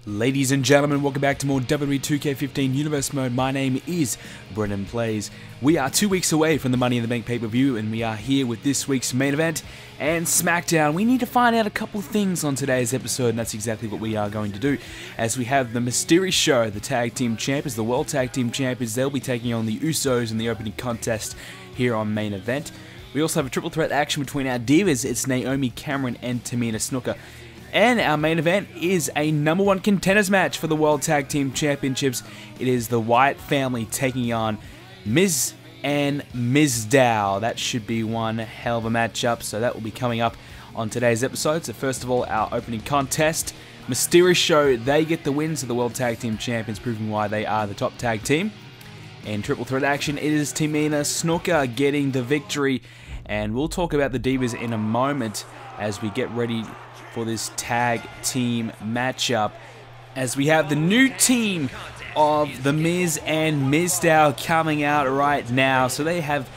Ladies and gentlemen, welcome back to more WWE 2k15 Universe Mode. My name is BrendenPlayz. We are 2 weeks away from the Money in the Bank pay-per-view, and we are here with this week's main event and SmackDown. We need to find out a couple of things on today's episode, and that's exactly what we are going to do. As we have the Mysterishow, the Tag Team Champions, the World Tag Team Champions, they'll be taking on the Usos in the opening contest here on main event. We also have a triple threat action between our Divas. It's Naomi, Cameron, and Tamina Snuka. And our main event is a #1 contenders match for the World Tag Team Championships. It is the Wyatt family taking on Miz and Mizdow. That should be one hell of a matchup, so that will be coming up on today's episode. So first of all, our opening contest, Mysterishow, they get the win, so the World Tag Team Champions, proving why they are the top tag team. In triple threat action, it is Tamina Snuka getting the victory, and we'll talk about the Divas in a moment as we get ready for this tag team matchup, as we have the new team of the Miz and Mizdow coming out right now. So they have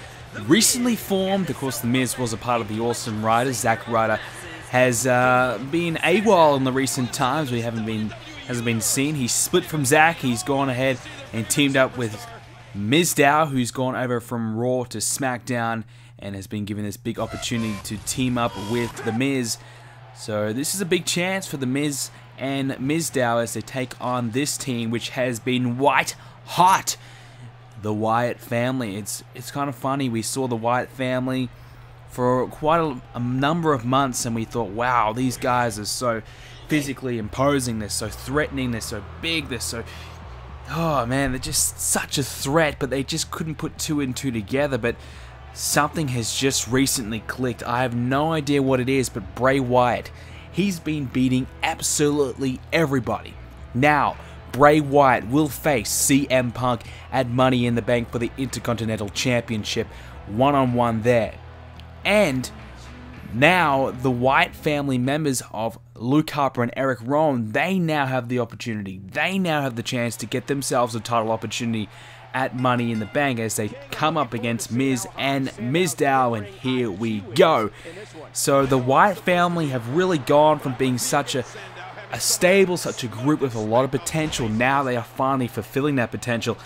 recently formed. Of course, the Miz was a part of the Awesome Riders. Zack Ryder has been AWOL in the recent times. Hasn't been seen. He's split from Zack. He's gone ahead and teamed up with Mizdow, who's gone over from Raw to SmackDown and has been given this big opportunity to team up with the Miz. So this is a big chance for the Miz and Mizdow as they take on this team, which has been white hot. The Wyatt family. It's kind of funny. We saw the Wyatt family for quite a number of months, and we thought, wow, these guys are so physically imposing. They're so threatening. They're so big. They're so... oh man, they're just such a threat, but they just couldn't put two and two together. But something has just recently clicked. I have no idea what it is, but Bray Wyatt, he's been beating absolutely everybody. Now, Bray Wyatt will face CM Punk at Money in the Bank for the Intercontinental Championship, one-on-one there. And now the Wyatt family members of Luke Harper and Eric Rowan, they now have the opportunity. They now have the chance to get themselves a title opportunity at Money in the Bank as they come up against Miz and Mizdow, and here we go. So the Wyatt family have really gone from being such a stable, such a group with a lot of potential. Now they are finally fulfilling that potential,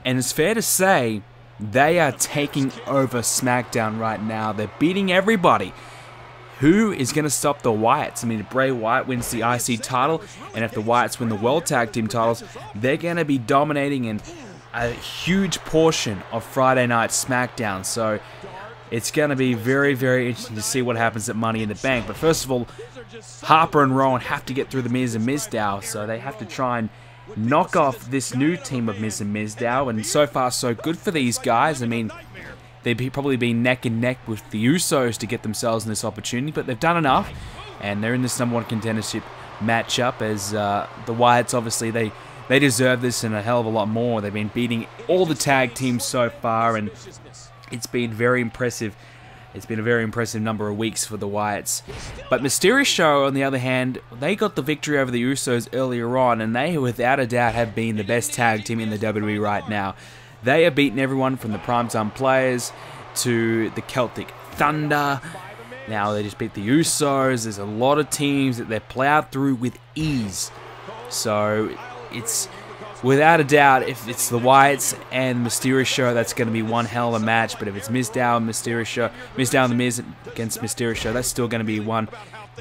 and it's fair to say they are taking over SmackDown right now. They're beating everybody. Who is going to stop the Wyatts? I mean, if Bray Wyatt wins the IC title, and if the Wyatts win the World Tag Team titles, they're going to be dominating in a huge portion of Friday Night SmackDown. So it's going to be very, very interesting to see what happens at Money in the Bank. But first of all, Harper and Rowan have to get through the Miz and Mizdow, so they have to try and knock off this new team of Miz and Mizdow. And so far, so good for these guys. I mean, they've probably been neck and neck with the Usos to get themselves in this opportunity, but they've done enough, and they're in this #1 contendership matchup. As the Wyatts, obviously, they deserve this and a hell of a lot more. They've been beating all the tag teams so far, and it's been very impressive. It's been a very impressive number of weeks for the Wyatts. But Mysterishow, on the other hand, they got the victory over the Usos earlier on, and they, without a doubt, have been the best tag team in the WWE right now. They have beaten everyone from the Primetime Players to the Celtic Thunder. Now they just beat the Usos. There's a lot of teams that they've plowed through with ease. So it's without a doubt, if it's the Wyatts and Mysterishow, that's going to be one hell of a match. But if it's Mizdow and Mysterishow, Mizdow and the Miz against Mysterishow, that's still going to be one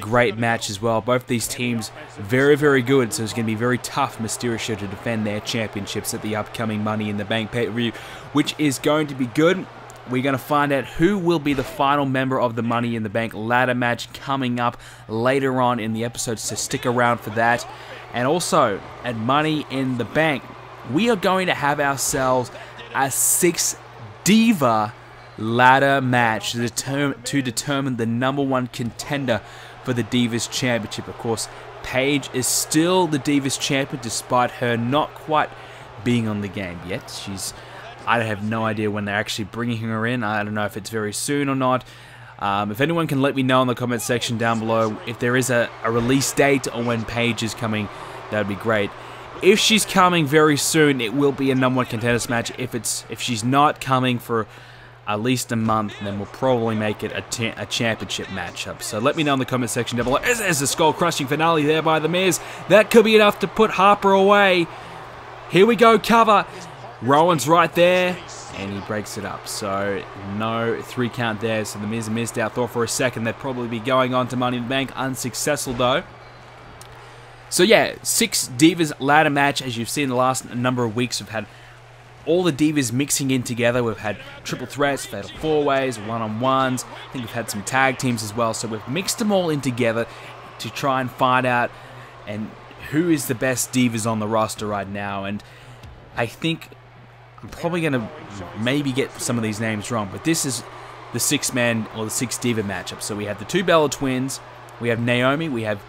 great match as well. Both these teams very, very good, so it's going to be very tough for Mysterishow to defend their championships at the upcoming Money in the Bank pay-per-view, which is going to be good. We're going to find out who will be the final member of the Money in the Bank ladder match coming up later on in the episode, so stick around for that. And also, at Money in the Bank, we are going to have ourselves a 6-diva ladder match to determine the #1 contender for the Divas Championship. Of course, Paige is still the Divas Champion despite her not quite being on the game yet. I have no idea when they're actually bringing her in. I don't know if it's very soon or not. If anyone can let me know in the comment section down below if there is a release date or when Paige is coming, that would be great. If she's coming very soon, it will be a #1 contenders match. If she's not coming for at least a month, and then we'll probably make it a championship matchup. So let me know in the comment section down below. There's a skull-crushing finale there by The Miz. That could be enough to put Harper away. Here we go, cover. Rowan's right there, and he breaks it up. So no 3 count there. So The Miz and Mizdow thought for a second they'd probably be going on to Money in the Bank. Unsuccessful though. So yeah, 6 Divas ladder match. As you've seen the last number of weeks, we've had all the Divas mixing in together. We've had triple threats, fatal 4-ways, one-on-ones. I think we've had some tag teams as well. So we've mixed them all in together to try and find out and who is the best Divas on the roster right now. And I think I'm probably going to maybe get some of these names wrong, but this is the 6-man or the 6 Diva matchup. So we have the 2 Bella Twins, we have Naomi, we have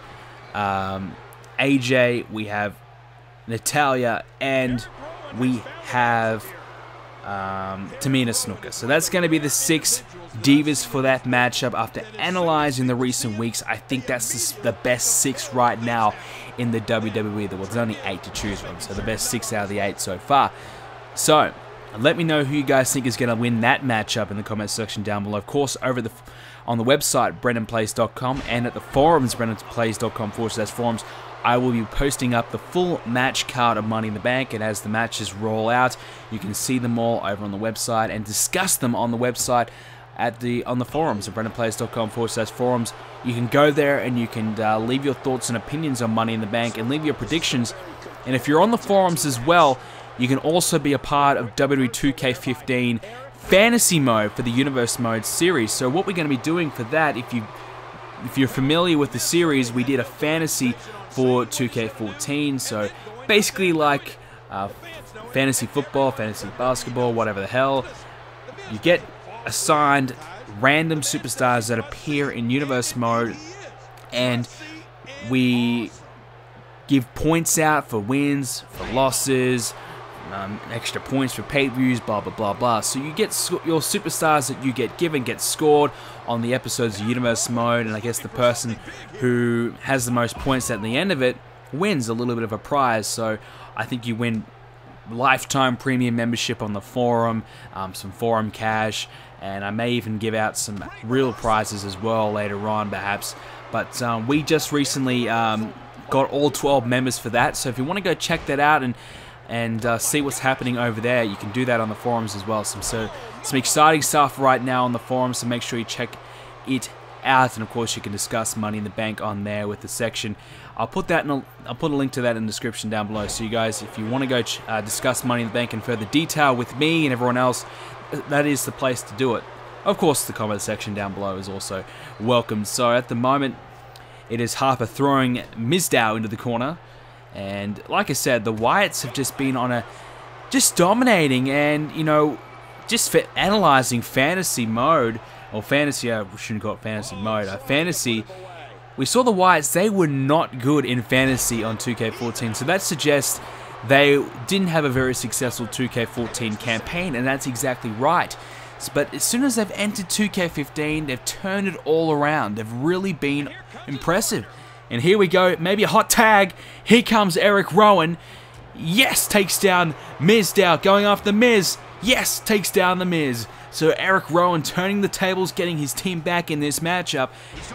AJ, we have Natalya, and we have Tamina Snuka. So that's going to be the 6 Divas for that matchup. After analyzing the recent weeks, I think that's the best 6 right now in the WWE. There was only 8 to choose from, so the best 6 out of the 8 so far. So let me know who you guys think is going to win that matchup in the comment section down below. Of course, over on the website, BrendenPlayz.com, and at the forums, BrendenPlayz.com/forums, I will be posting up the full match card of Money in the Bank, and as the matches roll out, you can see them all over on the website and discuss them on the website on the forums at BrendenPlayz.com/forums. You can go there and you can leave your thoughts and opinions on Money in the Bank and leave your predictions. And if you're on the forums as well, you can also be a part of WWE 2k15 fantasy mode for the Universe Mode series. So what we're going to be doing for that, if you're familiar with the series, we did a fantasy for 2k14. So basically like fantasy football, fantasy basketball, whatever the hell. You get assigned random superstars that appear in Universe Mode, and we give points out for wins, for losses, extra points for pay-per-views, blah blah blah blah. So you get your superstars that you get given get scored on the episodes of Universe Mode, and I guess the person who has the most points at the end of it wins a little bit of a prize. So I think you win lifetime premium membership on the forum, some forum cash, and I may even give out some real prizes as well later on perhaps. But we just recently got all 12 members for that, so if you want to go check that out and see what's happening over there, you can do that on the forums as well. Some exciting stuff right now on the forums, so make sure you check it out. And of course, you can discuss Money in the Bank on there with the section. I'll put a link to that in the description down below. So you guys, if you want to go discuss Money in the Bank in further detail with me and everyone else, that is the place to do it. Of course, the comment section down below is also welcome. So at the moment, it is Harper throwing Mizdow into the corner. And like I said, the Wyatts have just been on just dominating, and you know, just for analyzing fantasy mode, or fantasy, I shouldn't call it fantasy mode, fantasy, we saw the Wyatts, they were not good in fantasy on 2K14, so that suggests they didn't have a very successful 2K14 campaign, and that's exactly right. But as soon as they've entered 2K15, they've turned it all around. They've really been impressive. And here we go, maybe a hot tag. Here comes Eric Rowan. Yes, takes down Mizdow, going after the Miz. Yes, takes down the Miz. So Eric Rowan turning the tables, getting his team back in this matchup,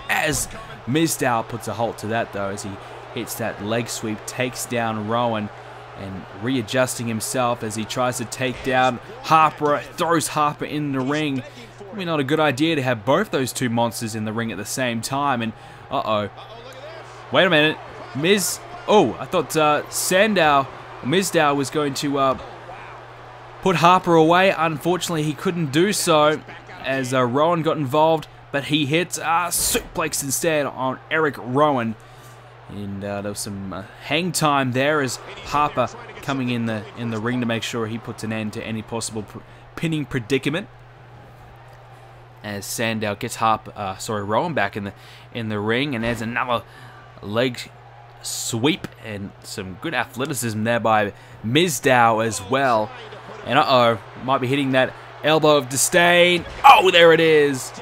as Mizdow puts a halt to that though, as he hits that leg sweep, takes down Rowan, and readjusting himself as he tries to take down Harper, throws Harper in the ring. Probably not a good idea to have both those two monsters in the ring at the same time, and uh-oh. Wait a minute, Miz. Oh, I thought Mizdow was going to put Harper away. Unfortunately, he couldn't do so as Rowan got involved, but he hits suplex instead on Eric Rowan. And there was some hang time there as Harper coming in the ring to make sure he puts an end to any possible pinning predicament. As Sandow gets Rowan back in the ring, and there's another leg sweep and some good athleticism there by Mizdow as well. And uh-oh, might be hitting that elbow of disdain. Oh, there it is.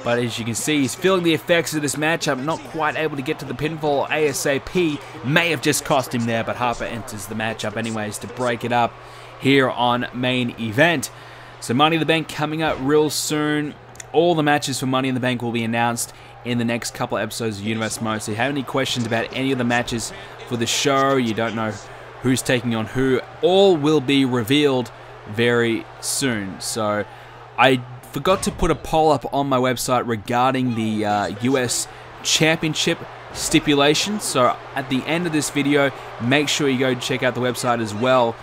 But as you can see, he's feeling the effects of this matchup, not quite able to get to the pinfall ASAP. May have just cost him there, but Harper enters the matchup anyways to break it up here on main event. So Money in the Bank coming up real soon. All the matches for Money in the Bank will be announced in the next couple of episodes of Universe Mode. So if you have any questions about any of the matches for the show, you don't know who's taking on who, all will be revealed very soon. So I forgot to put a poll up on my website regarding the US Championship stipulation. So at the end of this video, make sure you go check out the website as well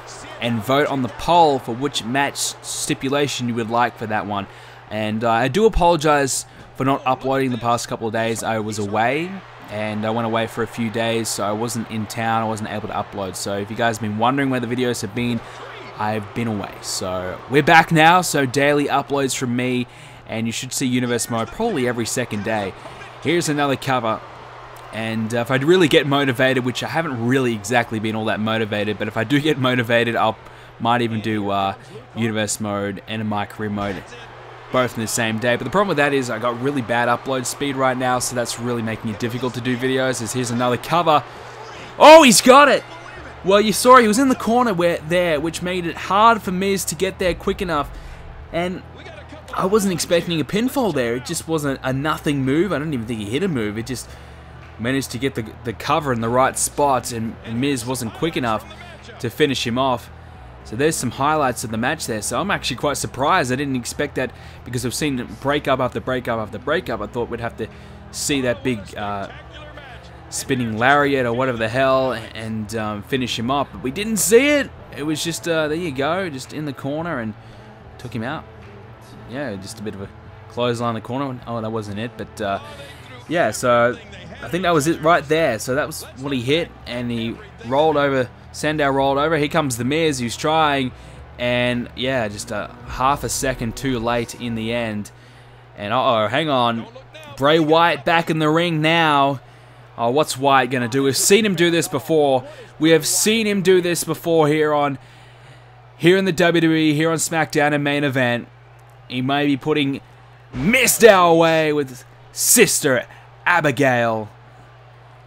and vote on the poll for which match stipulation you would like for that one. And I do apologize for not uploading the past couple of days. I was away, and I went away for a few days, so I wasn't in town, I wasn't able to upload. So if you guys have been wondering where the videos have been, I've been away. So we're back now, so daily uploads from me, and you should see Universe Mode probably every second day. Here's another cover, and if I really get motivated, which I haven't really exactly been all that motivated, but if I do get motivated, might even do Universe Mode and My Career Mode both in the same day. But the problem with that is I got really bad upload speed right now, so that's really making it difficult to do videos. Here's another cover. Oh, he's got it! Well, you saw he was in the corner which made it hard for Miz to get there quick enough. And I wasn't expecting a pinfall there. It just wasn't a nothing move. I don't even think he hit a move. It just managed to get the cover in the right spot, and Miz wasn't quick enough to finish him off. So there's some highlights of the match there. So I'm actually quite surprised. I didn't expect that, because I've seen breakup after breakup after breakup. I thought we'd have to see that big spinning lariat or whatever the hell and finish him off. But we didn't see it. It was just, there you go, just in the corner and took him out. Yeah, just a bit of a clothesline in the corner. Oh, that wasn't it. But yeah, so I think that was it right there. So that was what he hit, and he rolled over. Sandow rolled over. Here comes the Miz, who's trying, and yeah, just a half a second too late in the end. And uh-oh, hang on. Bray Wyatt back in the ring now. Oh, what's Wyatt gonna do? We've seen him do this before. We have seen him do this before here in the WWE, here on SmackDown and Main Event. He may be putting Mizdow away with Sister Abigail.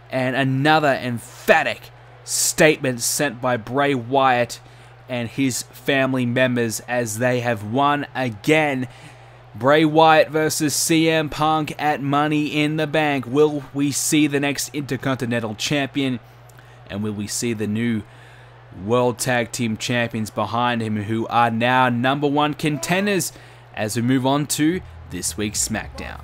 And another emphatic statement sent by Bray Wyatt and his family members as they have won again. Bray Wyatt versus CM Punk at Money in the Bank. Will we see the next Intercontinental Champion? And will we see the new World Tag Team Champions behind him, who are now #1 contenders, as we move on to this week's SmackDown?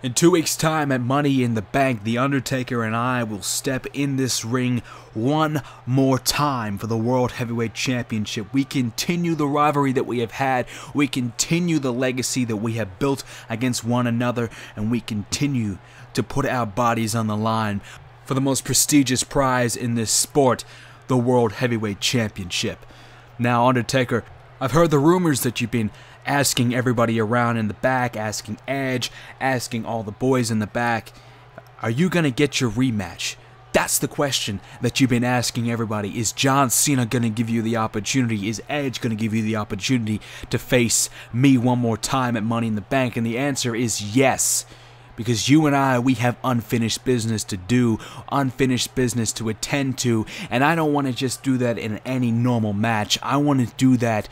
In 2 weeks' time at Money in the Bank, The Undertaker and I will step in this ring one more time for the World Heavyweight Championship. We continue the rivalry that we have had, we continue the legacy that we have built against one another, and we continue to put our bodies on the line for the most prestigious prize in this sport, the World Heavyweight Championship. Now, Undertaker, I've heard the rumors that you've been asking everybody around in the back, asking Edge, asking all the boys in the back, are you going to get your rematch? That's the question that you've been asking everybody. Is John Cena going to give you the opportunity? Is Edge going to give you the opportunity to face me one more time at Money in the Bank? And the answer is yes. Because you and I, we have unfinished business to do, unfinished business to attend to, and I don't want to just do that in any normal match. I want to do that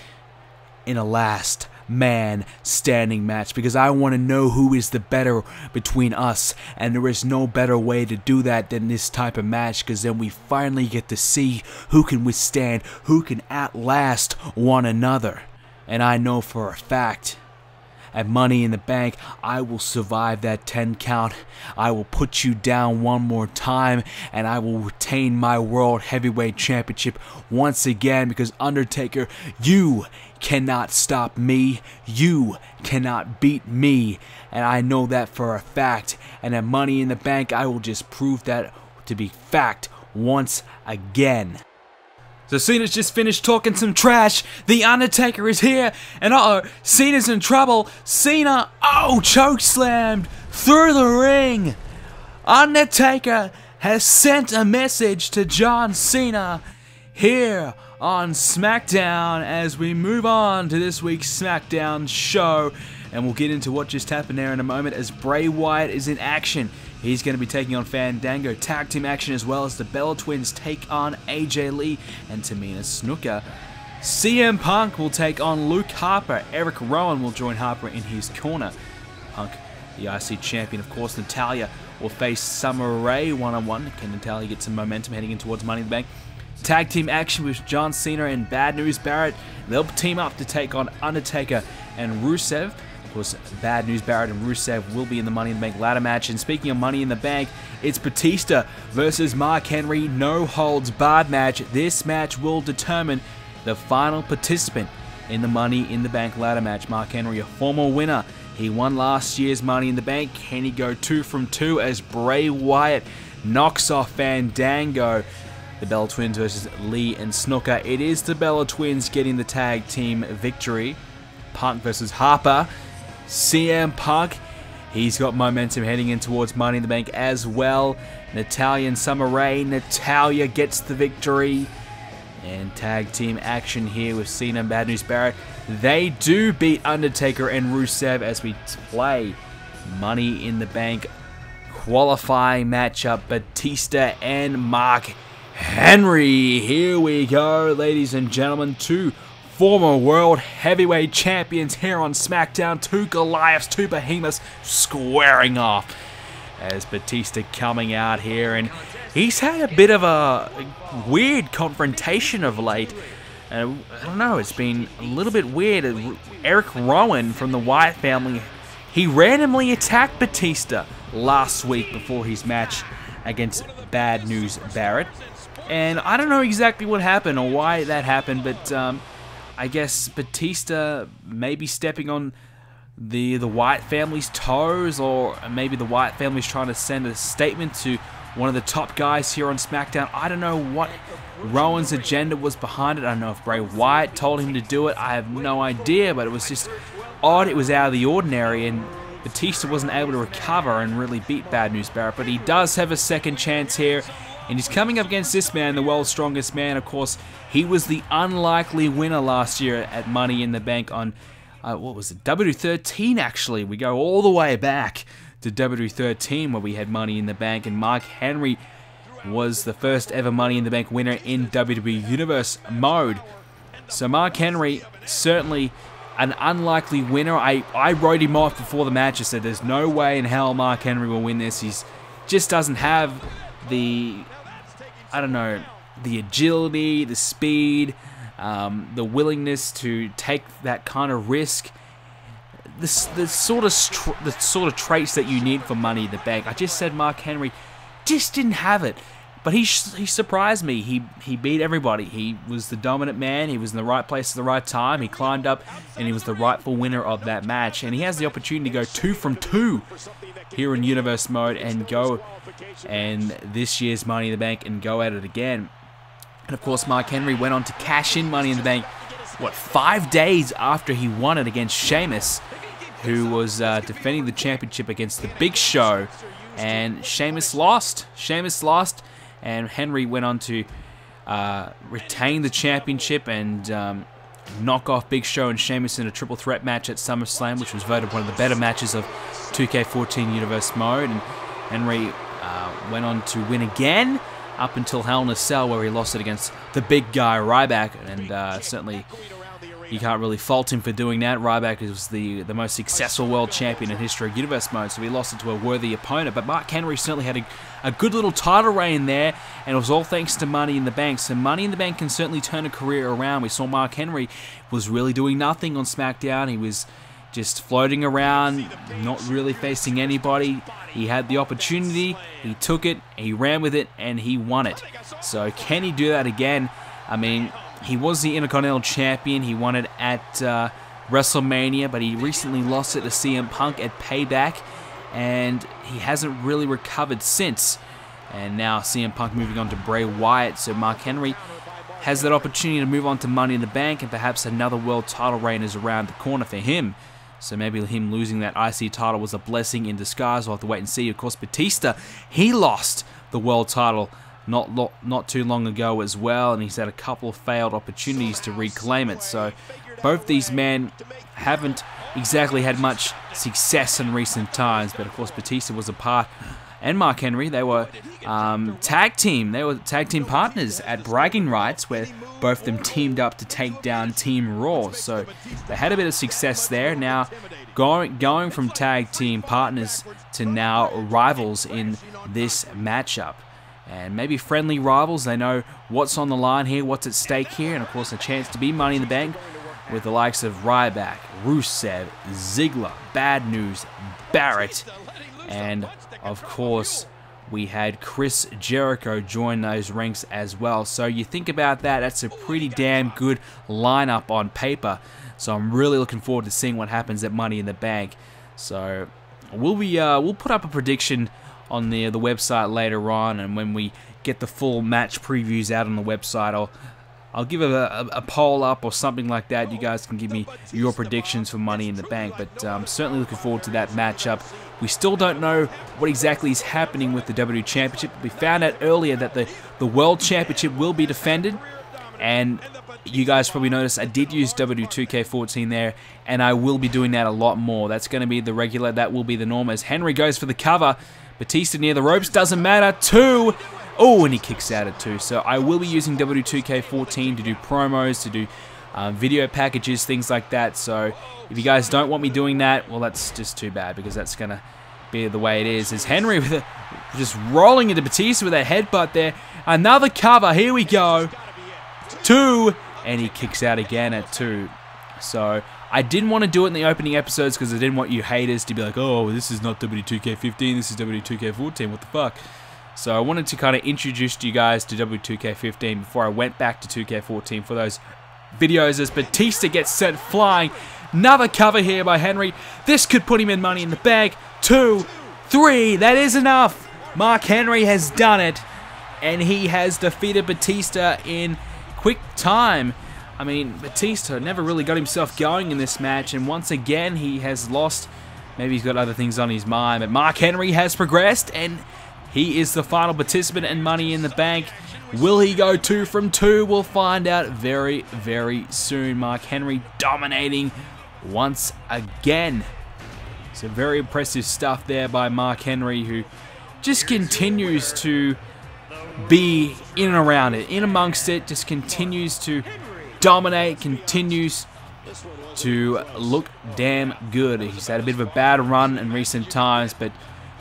in a last man standing match, because I want to know who is the better between us, and there is no better way to do that than this type of match, because then we finally get to see who can withstand, who can outlast one another. And I know for a fact, at Money in the Bank, I will survive that 10 count. I will put you down one more time, and I will retain my World Heavyweight Championship once again, because Undertaker, you cannot stop me. You cannot beat me, and I know that for a fact. And at Money in the Bank, I will just prove that to be fact once again. So Cena's just finished talking some trash. The Undertaker is here, and uh-oh, Cena's in trouble. Cena, oh, chokeslammed through the ring. Undertaker has sent a message to John Cena here on SmackDown as we move on to this week's SmackDown show. And we'll get into what just happened there in a moment as Bray Wyatt is in action. He's going to be taking on Fandango. Tag team action, as well as the Bella Twins take on AJ Lee and Tamina Snuka. CM Punk will take on Luke Harper. Eric Rowan will join Harper in his corner. Punk, the IC champion, of course. Natalya will face Summer Rae one-on-one. Can Natalya get some momentum heading in towards Money in the Bank? Tag team action with John Cena and Bad News Barrett. They'll team up to take on Undertaker and Rusev. Of course, Bad News Barrett and Rusev will be in the Money in the Bank ladder match. And speaking of Money in the Bank, it's Batista versus Mark Henry. No holds barred match. This match will determine the final participant in the Money in the Bank ladder match. Mark Henry, a former winner. He won last year's Money in the Bank. Can he go 2 from 2 as Bray Wyatt knocks off Fandango? The Bella Twins versus Lee and Snooker. It is the Bella Twins getting the tag team victory. Punk versus Harper. CM Punk, he's got momentum heading in towards Money in the Bank as well. Natalya and Summer Rae. Natalya gets the victory. And tag team action here with Cena and Bad News Barrett. They do beat Undertaker and Rusev as we play Money in the Bank qualifying matchup. Batista and Mark Henry. Here we go, ladies and gentlemen. 2 former world heavyweight champions here on SmackDown. 2 Goliaths, 2 behemoths squaring off. As Batista coming out here, and he's had a bit of a weird confrontation of late. I don't know, it's been a little bit weird. Eric Rowan from the Wyatt family, he randomly attacked Batista last week before his match against Bad News Barrett. And I don't know exactly what happened or why that happened, but I guess Batista may be stepping on the Wyatt family's toes, or maybe the Wyatt family's trying to send a statement to one of the top guys here on SmackDown. I don't know what Rowan's agenda was behind it. I don't know if Bray Wyatt told him to do it. I have no idea, but it was just odd. It was out of the ordinary, and Batista wasn't able to recover and really beat Bad News Barrett. But he does have a second chance here, and he's coming up against this man, the world's strongest man. Of course, he was the unlikely winner last year at Money in the Bank on what was it? WWE13, actually. We go all the way back to WWE13 where we had Money in the Bank, and Mark Henry was the first ever Money in the Bank winner in WWE Universe mode. So Mark Henry, certainly an unlikely winner. I wrote him off before the match. I said there's no way in hell Mark Henry will win this. He just doesn't have the, I don't know, the agility, the speed, the willingness to take that kind of risk, the sort of traits that you need for Money in the Bank. I just said Mark Henry just didn't have it, but he surprised me. He beat everybody. He was the dominant man. He was in the right place at the right time. He climbed up, and he was the rightful winner of that match. And he has the opportunity to go 2 from 2 here in Universe mode and go and this year's Money in the Bank and go at it again. And of course, Mark Henry went on to cash in Money in the Bank, what, 5 days after he won it against Sheamus, who was defending the championship against the Big Show, and Sheamus lost. Sheamus lost, and Henry went on to retain the championship and knock off Big Show and Sheamus in a triple threat match at SummerSlam, which was voted one of the better matches of 2K14 Universe mode. And Henry went on to win again up until Hell in a Cell, where he lost it against the big guy Ryback, and certainly you can't really fault him for doing that. Ryback was the most successful world champion in history of Universe mode, so he lost it to a worthy opponent. But Mark Henry certainly had a good little title reign there, and it was all thanks to Money in the Bank. So Money in the Bank can certainly turn a career around. We saw Mark Henry was really doing nothing on SmackDown. He was just floating around, not really facing anybody. He had the opportunity, he took it, he ran with it, and he won it. So can he do that again? I mean, he was the Intercontinental Champion. He won it at WrestleMania, but he recently lost it to CM Punk at Payback, and he hasn't really recovered since. And now CM Punk moving on to Bray Wyatt, so Mark Henry has that opportunity to move on to Money in the Bank, and perhaps another world title reign is around the corner for him. So maybe him losing that IC title was a blessing in disguise. We'll have to wait and see. Of course, Batista, he lost the world title not too long ago as well, and he's had a couple of failed opportunities to reclaim it. So both these men haven't exactly had much success in recent times, but of course Batista was a part and Mark Henry, they were tag team partners at Bragging Rights, where both of them teamed up to take down Team Raw. So they had a bit of success there. Now going from tag team partners to now rivals in this matchup. And maybe friendly rivals. They know what's on the line here, what's at stake here, and of course a chance to be Money in the Bank with the likes of Ryback, Rusev, Ziggler, Bad News, Barrett, and of course we had Chris Jericho join those ranks as well. So you think about that, that's a pretty damn good lineup on paper. So I'm really looking forward to seeing what happens at Money in the Bank. So we'll put up a prediction on the website later on, and when we get the full match previews out on the website, I'll give a poll up or something like that. You guys can give me your predictions for Money in the Bank, but I'm certainly looking forward to that matchup. We still don't know what exactly is happening with the WWE Championship. We found out earlier that the World Championship will be defended, and you guys probably noticed I did use WWE 2k15 there, and I will be doing that a lot more. That's going to be the regular, that will be the norm, as Henry goes for the cover. Batista near the ropes, doesn't matter, 2. Oh, and he kicks out at 2. So I will be using WWE 2k14 to do promos, to do video packages, things like that. So if you guys don't want me doing that, well, that's just too bad, because that's going to be the way it is. As Henry with just rolling into Batista with a headbutt there. Another cover, here we go. 2, and he kicks out again at 2. So I didn't want to do it in the opening episodes because I didn't want you haters to be like, oh, this is not WWE 2k15, this is WWE 2k14, what the fuck? So I wanted to kind of introduce you guys to WWE 2k15 before I went back to 2k14 for those videos, as Batista gets sent flying. Another cover here by Henry. This could put him in Money in the Bank. 2, 3, that is enough. Mark Henry has done it, and he has defeated Batista in quick time. I mean, Batista never really got himself going in this match, and once again he has lost. Maybe he's got other things on his mind, but Mark Henry has progressed, and he is the final participant in Money in the Bank. Will he go 2 from 2? We'll find out very, very soon. Mark Henry dominating once again. So very impressive stuff there by Mark Henry, who just continues to be in and around it, in amongst it, just continues to dominate, continues to look damn good. He's had a bit of a bad run in recent times, but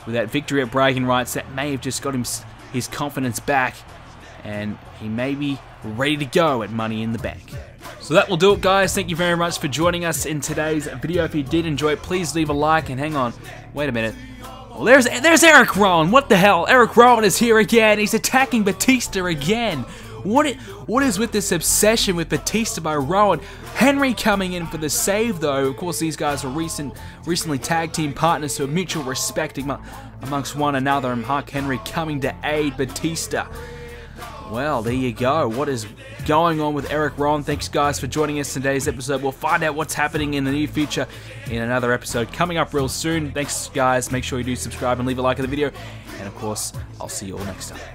with that victory at Bragging Rights, that may have just got him his confidence back, and he may be ready to go at Money in the Bank. So that will do it, guys. Thank you very much for joining us in today's video. If you did enjoy it, please leave a like, and hang on, wait a minute. Well, there's Eric Rowan. What the hell? Eric Rowan is here again. He's attacking Batista again. What is with this obsession with Batista by Rowan? Henry coming in for the save, though. Of course, these guys are recently tag team partners, so mutual respect amongst one another, and Mark Henry coming to aid Batista. Well, there you go. What is going on with Eric Rowan? Thanks, guys, for joining us in today's episode. We'll find out what's happening in the near future in another episode coming up real soon. Thanks, guys. Make sure you do subscribe and leave a like on the video. And, of course, I'll see you all next time.